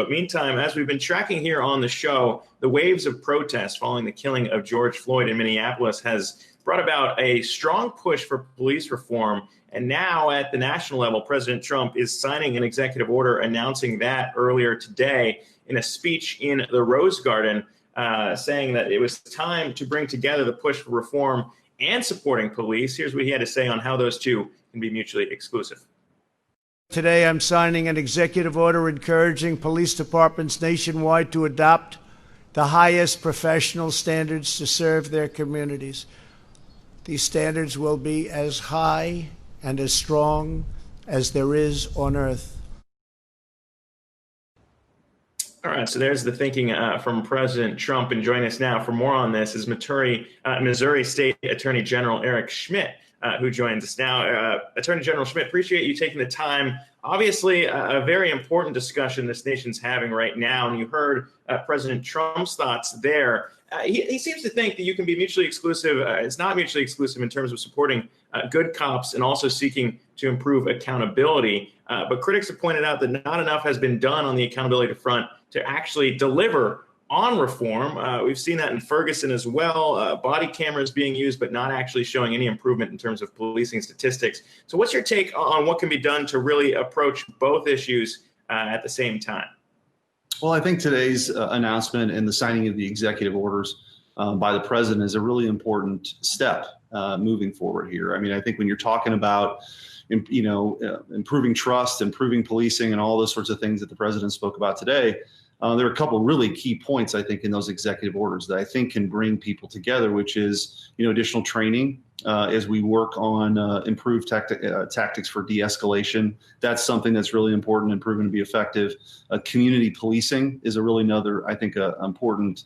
But meantime, as we've been tracking here on the show, the waves of protest following the killing of George Floyd in Minneapolis has brought about a strong push for police reform. And now at the national level, President Trump is signing an executive order announcing that earlier today in a speech in the Rose Garden, saying that it was time to bring together the push for reform and supporting police. Here's what he had to say on how those two can be mutually exclusive. Today, I'm signing an executive order encouraging police departments nationwide to adopt the highest professional standards to serve their communities. These standards will be as high and as strong as there is on earth. All right, so there's the thinking from President Trump. And joining us now for more on this is Missouri State Attorney General Eric Schmitt, who joins us now. Attorney General Schmitt, appreciate you taking the time. Obviously, a very important discussion this nation's having right now, and you heard President Trump's thoughts there. He seems to think that you can be mutually exclusive. It's not mutually exclusive in terms of supporting good cops and also seeking to improve accountability. But critics have pointed out that not enough has been done on the accountability front to actually deliver on reform. We've seen that in Ferguson as well. Body cameras being used, but not actually showing any improvement in terms of policing statistics. So what's your take on what can be done to really approach both issues at the same time? Well, I think today's announcement and the signing of the executive orders by the president is a really important step moving forward here. I mean, I think when you're talking about, improving trust, improving policing, and all those sorts of things that the president spoke about today, there are a couple of really key points, I think, in those executive orders that I think can bring people together, which is, additional training as we work on improved tactics for de-escalation. That's something that's really important and proven to be effective. Community policing is a really another, I think, important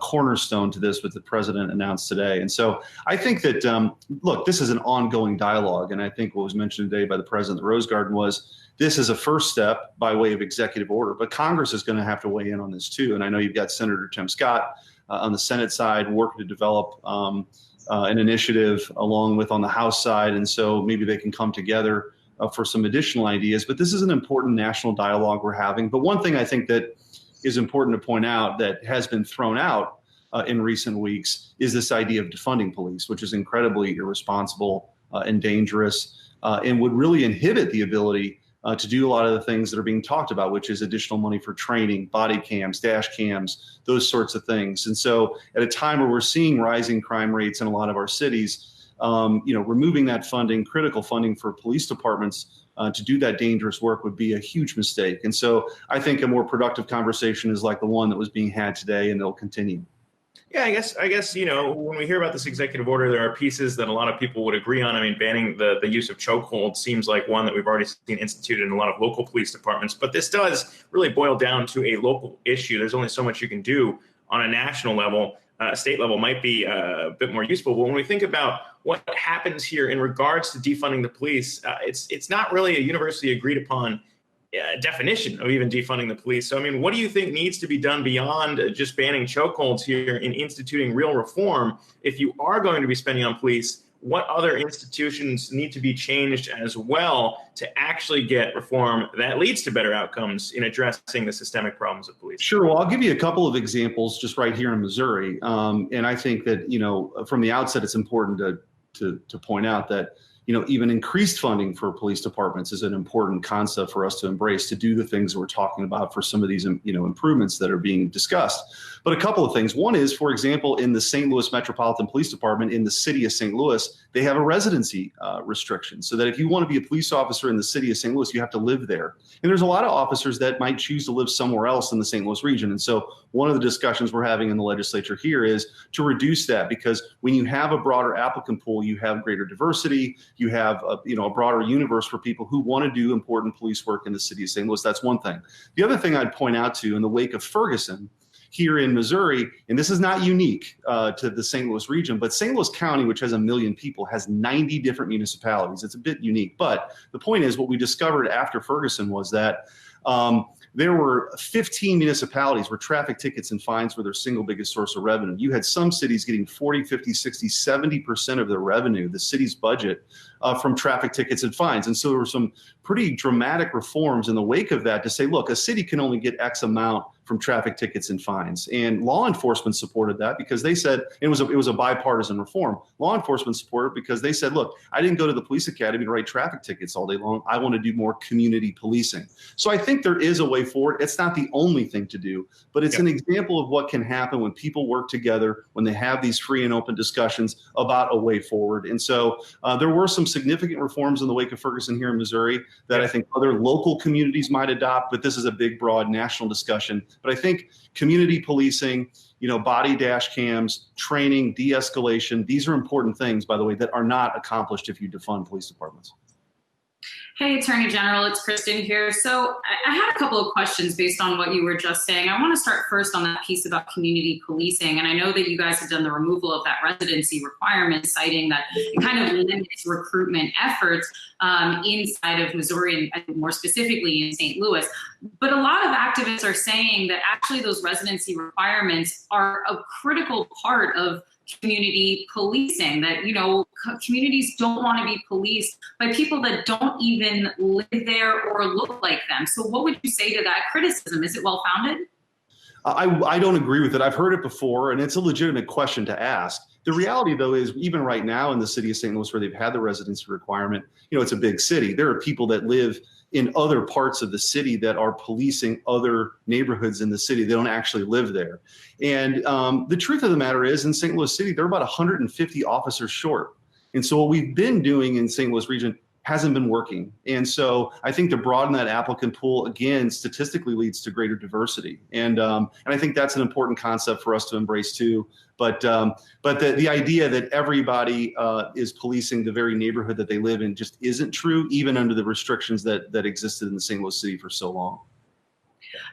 cornerstone to this, what the president announced today. And so I think that, look, this is an ongoing dialogue. And I think what was mentioned today by the president of the Rose Garden was this is a first step by way of executive order, but Congress is going to have to weigh in on this too. And I know you've got Senator Tim Scott on the Senate side working to develop an initiative along with on the House side. And so maybe they can come together for some additional ideas. But this is an important national dialogue we're having. But one thing I think that is important to point out that has been thrown out in recent weeks is this idea of defunding police, which is incredibly irresponsible and dangerous and would really inhibit the ability to do a lot of the things that are being talked about, which is additional money for training, body cams, dash cams, those sorts of things. And so at a time where we're seeing rising crime rates in a lot of our cities, removing that funding, critical funding for police departments to do that dangerous work would be a huge mistake. And so I think a more productive conversation is like the one that was being had today, and it'll continue. Yeah, I guess, when we hear about this executive order, there are pieces that a lot of people would agree on. I mean, banning the use of chokehold seems like one that we've already seen instituted in a lot of local police departments. But this does really boil down to a local issue. There's only so much you can do on a national level. State level might be a bit more useful. But when we think about what happens here in regards to defunding the police, it's not really a universally agreed upon definition of even defunding the police. So, I mean, what do you think needs to be done beyond just banning chokeholds here in instituting real reform? If you are going to be spending on police, what other institutions need to be changed as well to actually get reform that leads to better outcomes in addressing the systemic problems of police? Sure. Well, I'll give you a couple of examples just right here in Missouri. And I think that, from the outset, it's important to point out that even increased funding for police departments is an important concept for us to embrace to do the things that we're talking about for some of these, improvements that are being discussed. But a couple of things. One is, for example, in the St. Louis Metropolitan Police Department in the city of St. Louis, they have a residency restriction so that if you want to be a police officer in the city of St. Louis, you have to live there. And there's a lot of officers that might choose to live somewhere else in the St. Louis region. And so one of the discussions we're having in the legislature here is to reduce that, because when you have a broader applicant pool, you have greater diversity, you have a broader universe for people who want to do important police work in the city of St. Louis. That's one thing. The other thing I'd point out to in the wake of Ferguson here in Missouri, and this is not unique to the St. Louis region, but St. Louis County, which has 1 million people, has 90 different municipalities. It's a bit unique. But the point is, what we discovered after Ferguson was that there were 15 municipalities where traffic tickets and fines were their single biggest source of revenue. You had some cities getting 40, 50, 60, 70% of their revenue, the city's budget, from traffic tickets and fines. And so there were some pretty dramatic reforms in the wake of that to say, look, a city can only get X amount from traffic tickets and fines. And law enforcement supported that because they said it was a bipartisan reform. Law enforcement supported it because they said, look, I didn't go to the police academy to write traffic tickets all day long. I want to do more community policing. So I think there is a way forward. It's not the only thing to do, but it's an example of what can happen when people work together, when they have these free and open discussions about a way forward. And so there were some significant reforms in the wake of Ferguson here in Missouri that I think other local communities might adopt, but this is a big, broad national discussion. But I think community policing, body dash cams, training, de-escalation, these are important things, by the way, that are not accomplished if you defund police departments. Hey, Attorney General, it's Kristin here. So I had a couple of questions based on what you were just saying. I want to start first on that piece about community policing. And I know that you guys have done the removal of that residency requirement, citing that it kind of limits recruitment efforts inside of Missouri and more specifically in St. Louis. But a lot of activists are saying that actually those residency requirements are a critical part of community policing, that, communities don't want to be policed by people that don't even live there or look like them. So what would you say to that criticism? Is it well-founded? I don't agree with it. I've heard it before, and it's a legitimate question to ask. The reality, though, is even right now in the city of St. Louis, where they've had the residency requirement, it's a big city. There are people that live in other parts of the city that are policing other neighborhoods in the city. They don't actually live there. And the truth of the matter is, in St. Louis City, they're about 150 officers short. And so what we've been doing in St. Louis region hasn't been working. And so I think to broaden that applicant pool, again, statistically leads to greater diversity. And I think that's an important concept for us to embrace too. But the idea that everybody is policing the very neighborhood that they live in just isn't true, even under the restrictions that existed in the St. Louis City for so long.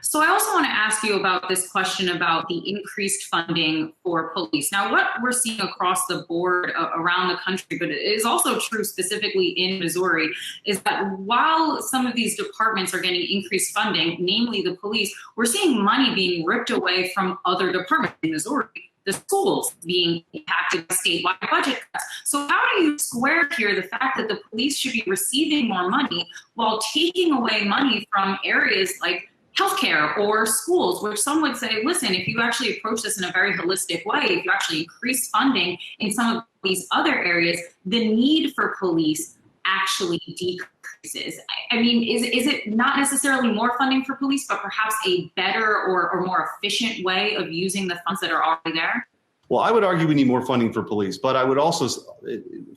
So I also want to ask you about this question about the increased funding for police. Now, what we're seeing across the board around the country, but it is also true specifically in Missouri, is that while some of these departments are getting increased funding, namely the police, we're seeing money being ripped away from other departments in Missouri. The schools being impacted by statewide budget cuts. So how do you square here the fact that the police should be receiving more money while taking away money from areas like healthcare or schools, which some would say, listen, if you actually approach this in a very holistic way, if you actually increase funding in some of these other areas, the need for police actually decreases. I mean, is it not necessarily more funding for police, but perhaps a better or more efficient way of using the funds that are already there? Well, I would argue we need more funding for police, but I would also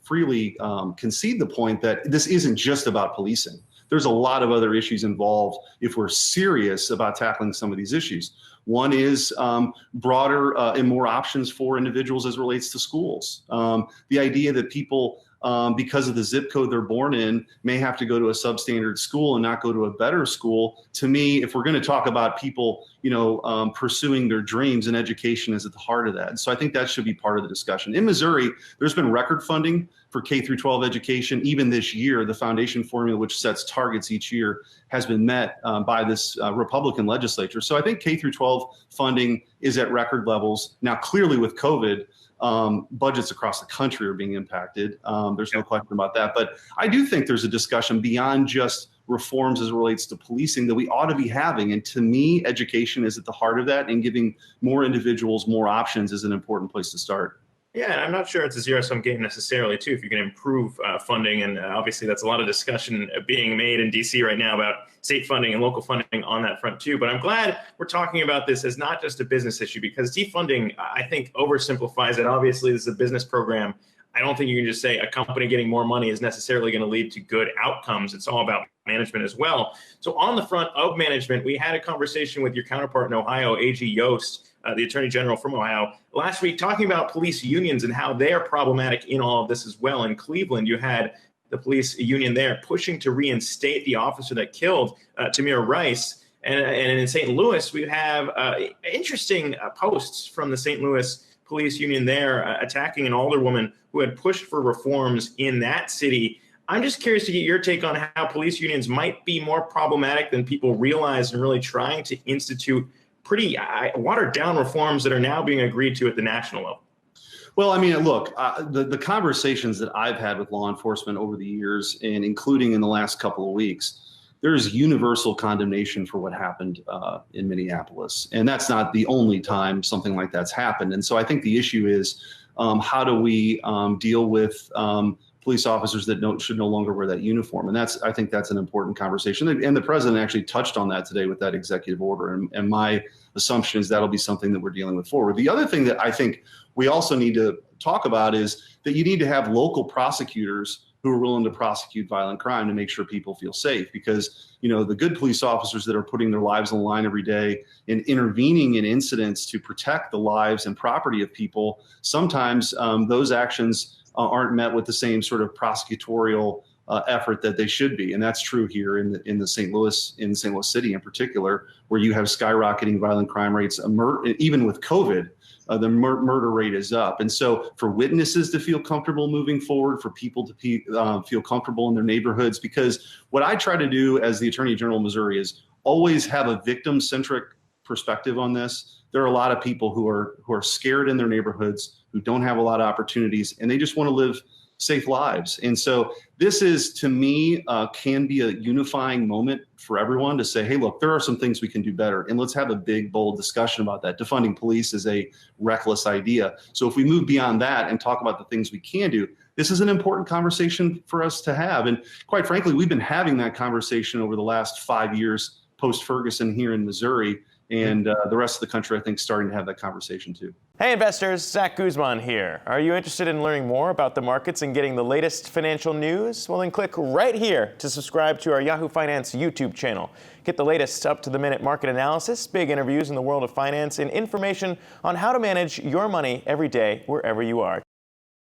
freely concede the point that this isn't just about policing. There's a lot of other issues involved if we're serious about tackling some of these issues. One is broader and more options for individuals as it relates to schools. The idea that people, because of the zip code they're born in, may have to go to a substandard school and not go to a better school. To me, if we're going to talk about people, pursuing their dreams, and education is at the heart of that. And so I think that should be part of the discussion. In Missouri, there's been record funding for K through 12 education. Even this year, the foundation formula, which sets targets each year, has been met by this Republican legislature. So I think K through 12 funding is at record levels. Now, clearly with COVID, budgets across the country are being impacted. There's no question about that. But I do think there's a discussion beyond just reforms as it relates to policing that we ought to be having. And to me, education is at the heart of that, and giving more individuals more options is an important place to start. Yeah, and I'm not sure it's a zero-sum game necessarily, too, if you can improve funding. And obviously, that's a lot of discussion being made in D.C. right now about state funding and local funding on that front, too. But I'm glad we're talking about this as not just a business issue, because defunding, I think, oversimplifies it. Obviously, this is a business program. I don't think you can just say a company getting more money is necessarily going to lead to good outcomes. It's all about management as well. So on the front of management, we had a conversation with your counterpart in Ohio, A.G. Yost, the Attorney General from Ohio, last week, talking about police unions and how they are problematic in all of this as well. In Cleveland, you had the police union there pushing to reinstate the officer that killed Tamir Rice. And in St. Louis, we have interesting posts from the St. Louis police union there attacking an alderwoman who had pushed for reforms in that city. I'm just curious to get your take on how police unions might be more problematic than people realize, and really trying to institute pretty watered down reforms that are now being agreed to at the national level. Well, I mean, look, the conversations that I've had with law enforcement over the years, and including in the last couple of weeks, there's universal condemnation for what happened in Minneapolis. And that's not the only time something like that's happened. And so I think the issue is, how do we deal with police officers that should no longer wear that uniform? And I think that's an important conversation. And the president actually touched on that today with that executive order. And my assumption is that'll be something that we're dealing with forward. The other thing that I think we also need to talk about is that you need to have local prosecutors who are willing to prosecute violent crime to make sure people feel safe. Because, the good police officers that are putting their lives on the line every day and intervening in incidents to protect the lives and property of people, sometimes those actions aren't met with the same sort of prosecutorial effort that they should be. And that's true here in St. Louis City in particular, where you have skyrocketing violent crime rates. Even with COVID, the murder rate is up. And so for witnesses to feel comfortable moving forward, for people to feel comfortable in their neighborhoods, because what I try to do as the Attorney General of Missouri is always have a victim-centric perspective on this. There are a lot of people who are scared in their neighborhoods, who don't have a lot of opportunities, and they just want to live safe lives. And so this is, to me, can be a unifying moment for everyone to say, hey, look, there are some things we can do better. And let's have a big, bold discussion about that. Defunding police is a reckless idea. So if we move beyond that and talk about the things we can do, this is an important conversation for us to have. And quite frankly, we've been having that conversation over the last 5 years post-Ferguson here in Missouri. And the rest of the country, I think, starting to have that conversation too. Hey investors, Zack Guzman here. Are you interested in learning more about the markets and getting the latest financial news? Well, then click right here to subscribe to our Yahoo Finance YouTube channel. Get the latest up-to-the-minute market analysis, big interviews in the world of finance, and information on how to manage your money every day wherever you are.